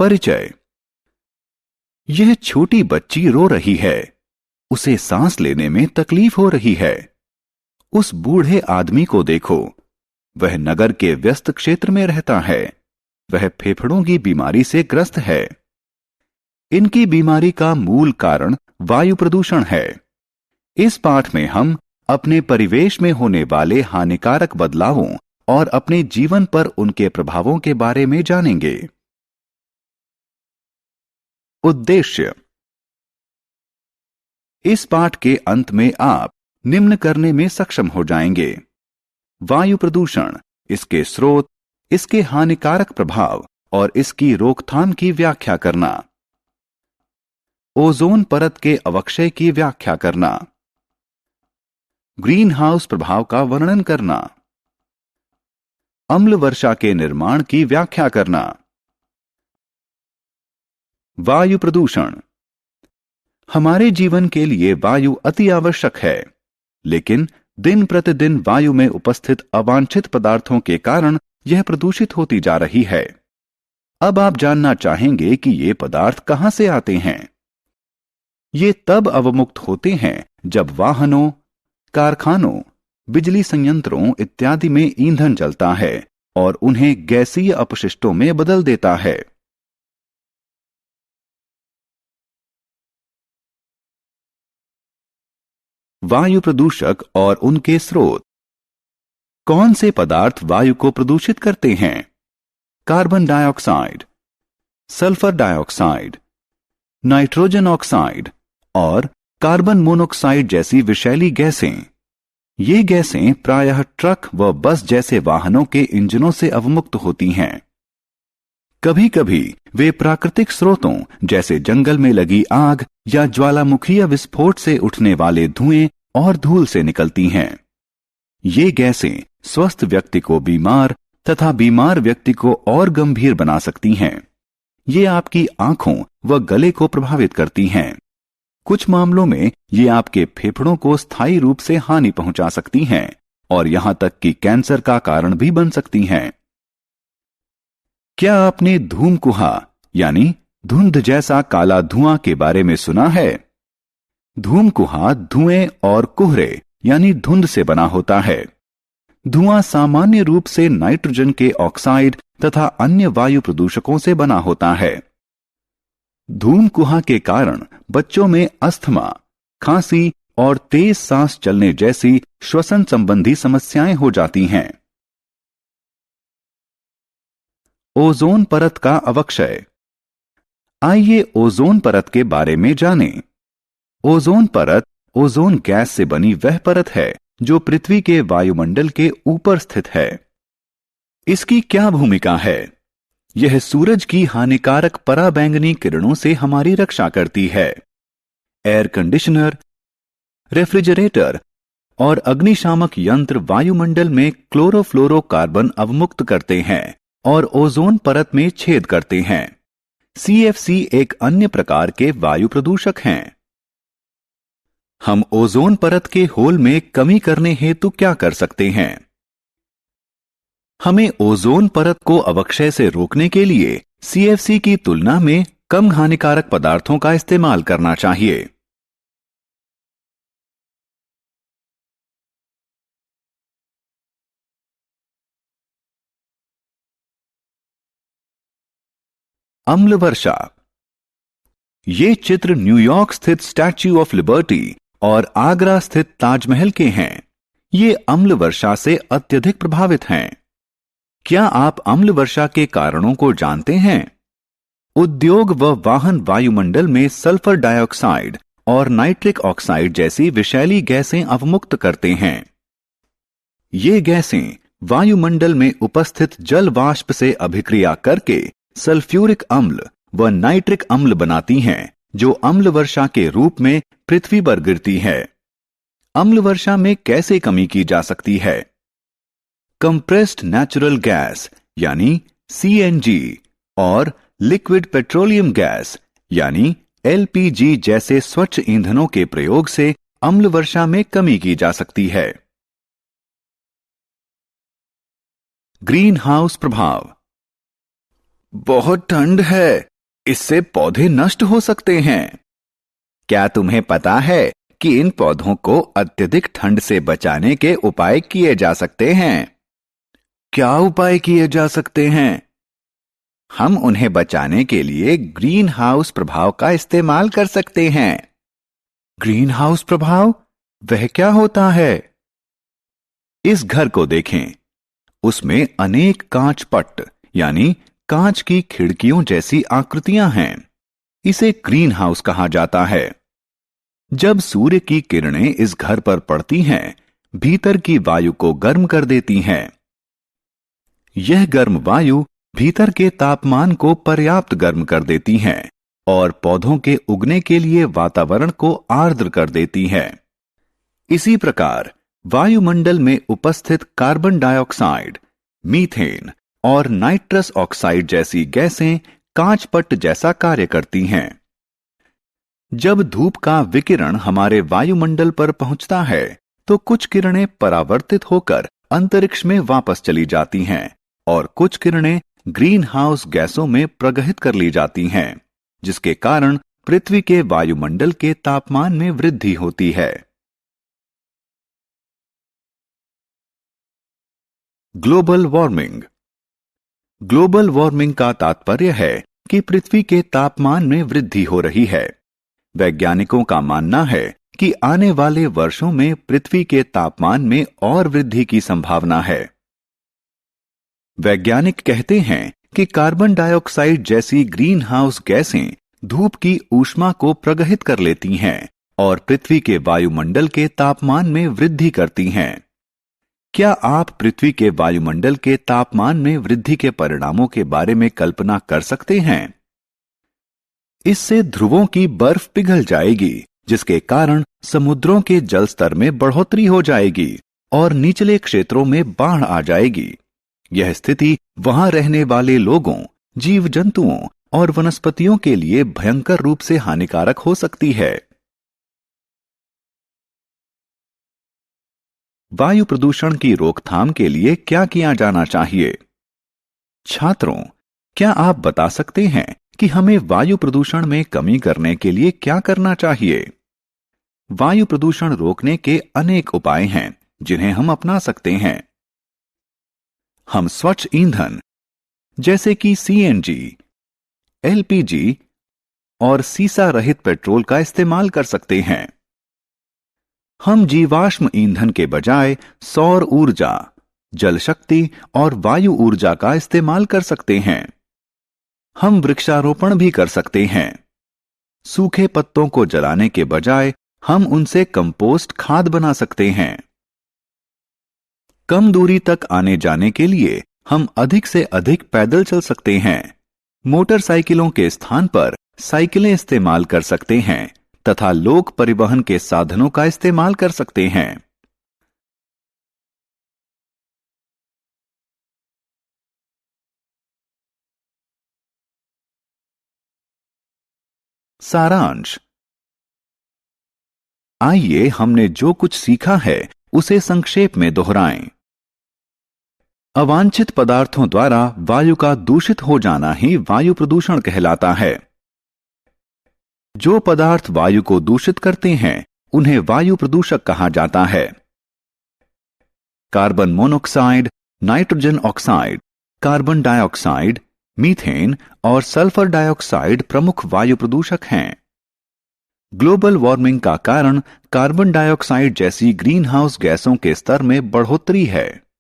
परिचय। यह छोटी बच्ची रो रही है। उसे सांस लेने में तकलीफ हो रही है। उस बूढ़े आदमी को देखो। वह नगर के व्यस्त क्षेत्र में रहता है। वह फेफड़ों की बीमारी से ग्रस्त है। इनकी बीमारी का मूल कारण वायु प्रदूषण है। इस पाठ में हम अपने परिवेश में होने वाले हानिकारक बदलावों और अपने जीवन पर उनके प्रभावों के बारे में जानेंगे। उद्देश्य। इस पाठ के अंत में आप निम्न करने में सक्षम हो जाएंगे: वायु प्रदूषण, इसके स्रोत, इसके हानिकारक प्रभाव और इसकी रोकथाम की व्याख्या करना। ओजोन परत के अवक्षय की व्याख्या करना। ग्रीन हाउस प्रभाव का वर्णन करना। अम्ल वर्षा के निर्माण की व्याख्या करना। वायु प्रदूषण। हमारे जीवन के लिए वायु अति आवश्यक है, लेकिन दिन प्रतिदिन वायु में उपस्थित अवांछित पदार्थों के कारण यह प्रदूषित होती जा रही है। अब आप जानना चाहेंगे कि ये पदार्थ कहां से आते हैं। ये तब अवमुक्त होते हैं जब वाहनों, कारखानों, बिजली संयंत्रों इत्यादि में ईंधन जलता है और उन्हें गैसीय अपशिष्टों में बदल देता है। वायु प्रदूषक और उनके स्रोत। कौन से पदार्थ वायु को प्रदूषित करते हैं? Carbon dioxide, sulphur dioxide, nitrogen oxide और कार्बन मोनोऑक्साइड जैसी विषैली गैसें। ये गैसें प्रायः ट्रक व बस जैसे वाहनों के इंजनों से अवमुक्त होती हैं। कभी कभी वे प्राकृतिक स्रोतों जैसे जंगल में लगी आग या ज्वालामुखीय विस्फोट से उठने वाले धुएं और धूल से निकलती हैं। ये गैसें स्वस्थ व्यक्ति को बीमार तथा बीमार व्यक्ति को और गंभीर बना सकती हैं। ये आपकी आंखों व गले को प्रभावित करती हैं। कुछ मामलों में ये आपके फेफड़ों को स्थायी रूप से हानि पहुंचा सकती हैं और यहां तक कि कैंसर का कारण भी बन सकती हैं। क्या आपने धूमकुहा यानी धुंध जैसा काला धुआं के बारे में सुना है? धूमकुहा धुएं और कोहरे यानी धुंध से बना होता है। धुआं सामान्य रूप से नाइट्रोजन के ऑक्साइड तथा अन्य वायु प्रदूषकों से बना होता है। धूमकुहा के कारण बच्चों में अस्थमा, खांसी और तेज सांस चलने जैसी श्वसन संबंधी समस्याएं हो जाती हैं। ओजोन परत का अवक्षय। आइए ओजोन परत के बारे में जानें। ओजोन परत ओजोन गैस से बनी वह परत है जो पृथ्वी के वायुमंडल के ऊपर स्थित है। इसकी क्या भूमिका है? यह सूरज की हानिकारक पराबैंगनी किरणों से हमारी रक्षा करती है। एयर कंडीशनर, रेफ्रिजरेटर और अग्निशामक यंत्र वायुमंडल में क्लोरोफ्लोरोकार्बन अवमुक्त करते हैं और ओजोन परत में छेद करते हैं। CFC एक अन्य प्रकार के वायु प्रदूषक हैं। हम ओजोन परत के होल में कमी करने हेतु क्या कर सकते हैं? हमें ओजोन परत को अवक्षय से रोकने के लिए CFC की तुलना में कम हानिकारक पदार्थों का इस्तेमाल करना चाहिए। अम्ल वर्षा। ये चित्र न्यूयॉर्क स्थित स्टैच्यू ऑफ लिबर्टी और आगरा स्थित ताजमहल के हैं। ये अम्ल वर्षा से अत्यधिक प्रभावित हैं। क्या आप अम्ल वर्षा के कारणों को जानते हैं? उद्योग व वाहन वायुमंडल में सल्फर डाइऑक्साइड और नाइट्रिक ऑक्साइड जैसी विषैली गैसें अवमुक्त करते हैं। ये गैसें वायुमंडल में उपस्थित जल वाष्प से अभिक्रिया करके सल्फ्यूरिक अम्ल व नाइट्रिक अम्ल बनाती हैं, जो अम्ल वर्षा के रूप में पृथ्वी पर गिरती है। अम्ल वर्षा में कैसे कमी की जा सकती है? कंप्रेस्ड नेचुरल गैस यानी CNG और लिक्विड पेट्रोलियम गैस यानी LPG जैसे स्वच्छ ईंधनों के प्रयोग से अम्ल वर्षा में कमी की जा सकती है। ग्रीन हाउस प्रभाव। बहुत ठंड है, इससे पौधे नष्ट हो सकते हैं। क्या तुम्हें पता है कि इन पौधों को अत्यधिक ठंड से बचाने के उपाय किए जा सकते हैं? क्या उपाय किए जा सकते हैं? हम उन्हें बचाने के लिए ग्रीन हाउस प्रभाव का इस्तेमाल कर सकते हैं। ग्रीन हाउस प्रभाव? वह क्या होता है? इस घर को देखें। उसमें अनेक कांच पट्ट यानी कांच की खिड़कियों जैसी आकृतियां हैं। इसे ग्रीन हाउस कहा जाता है। जब सूर्य की किरणें इस घर पर पड़ती हैं, भीतर की वायु को गर्म कर देती हैं। यह गर्म वायु भीतर के तापमान को पर्याप्त गर्म कर देती हैं और पौधों के उगने के लिए वातावरण को आर्द्र कर देती हैं। इसी प्रकार वायुमंडल में उपस्थित कार्बन डाइऑक्साइड, मीथेन और नाइट्रस ऑक्साइड जैसी गैसें कांचपट्ट जैसा कार्य करती हैं। जब धूप का विकिरण हमारे वायुमंडल पर पहुंचता है तो कुछ किरणें परावर्तित होकर अंतरिक्ष में वापस चली जाती हैं और कुछ किरणें ग्रीन हाउस गैसों में प्रगहित कर ली जाती हैं, जिसके कारण पृथ्वी के वायुमंडल के तापमान में वृद्धि होती है। Global warming. ग्लोबल वार्मिंग का तात्पर्य है कि पृथ्वी के तापमान में वृद्धि हो रही है। वैज्ञानिकों का मानना है कि आने वाले वर्षों में पृथ्वी के तापमान में और वृद्धि की संभावना है। वैज्ञानिक कहते हैं कि कार्बन डाइऑक्साइड जैसी ग्रीन हाउस गैसें धूप की ऊष्मा को प्रगहित कर लेती हैं और पृथ्वी के वायुमंडल के तापमान में वृद्धि करती हैं। क्या आप पृथ्वी के वायुमंडल के तापमान में वृद्धि के परिणामों के बारे में कल्पना कर सकते हैं? इससे ध्रुवों की बर्फ पिघल जाएगी, जिसके कारण समुद्रों के जल स्तर में बढ़ोतरी हो जाएगी और निचले क्षेत्रों में बाढ़ आ जाएगी। यह स्थिति वहां रहने वाले लोगों, जीव जंतुओं और वनस्पतियों के लिए भयंकर रूप से हानिकारक हो सकती है। वायु प्रदूषण की रोकथाम के लिए क्या किया जाना चाहिए? छात्रों, क्या आप बता सकते हैं कि हमें वायु प्रदूषण में कमी करने के लिए क्या करना चाहिए? वायु प्रदूषण रोकने के अनेक उपाय हैं जिन्हें हम अपना सकते हैं। हम स्वच्छ ईंधन जैसे कि सीएनजी, एलपीजी और सीसा रहित पेट्रोल का इस्तेमाल कर सकते हैं। हम जीवाश्म ईंधन के बजाय सौर ऊर्जा, जल शक्ति और वायु ऊर्जा का इस्तेमाल कर सकते हैं। हम वृक्षारोपण भी कर सकते हैं। सूखे पत्तों को जलाने के बजाय हम उनसे कंपोस्ट खाद बना सकते हैं। कम दूरी तक आने जाने के लिए हम अधिक से अधिक पैदल चल सकते हैं। मोटरसाइकिलों के स्थान पर साइकिलें इस्तेमाल कर सकते हैं तथा लोक परिवहन के साधनों का इस्तेमाल कर सकते हैं। सारांश। आइए हमने जो कुछ सीखा है उसे संक्षेप में दोहराएं। अवांछित पदार्थों द्वारा वायु का दूषित हो जाना ही वायु प्रदूषण कहलाता है। जो पदार्थ वायु को दूषित करते हैं उन्हें वायु प्रदूषक कहा जाता है। Carbon monoxide, nitrogen oxide, carbon dioxide, methane और सल्फर डाइऑक्साइड प्रमुख वायु प्रदूषक हैं। ग्लोबल वार्मिंग का कारण कार्बन डाइऑक्साइड जैसी ग्रीन हाउस गैसों के स्तर में बढ़ोतरी है।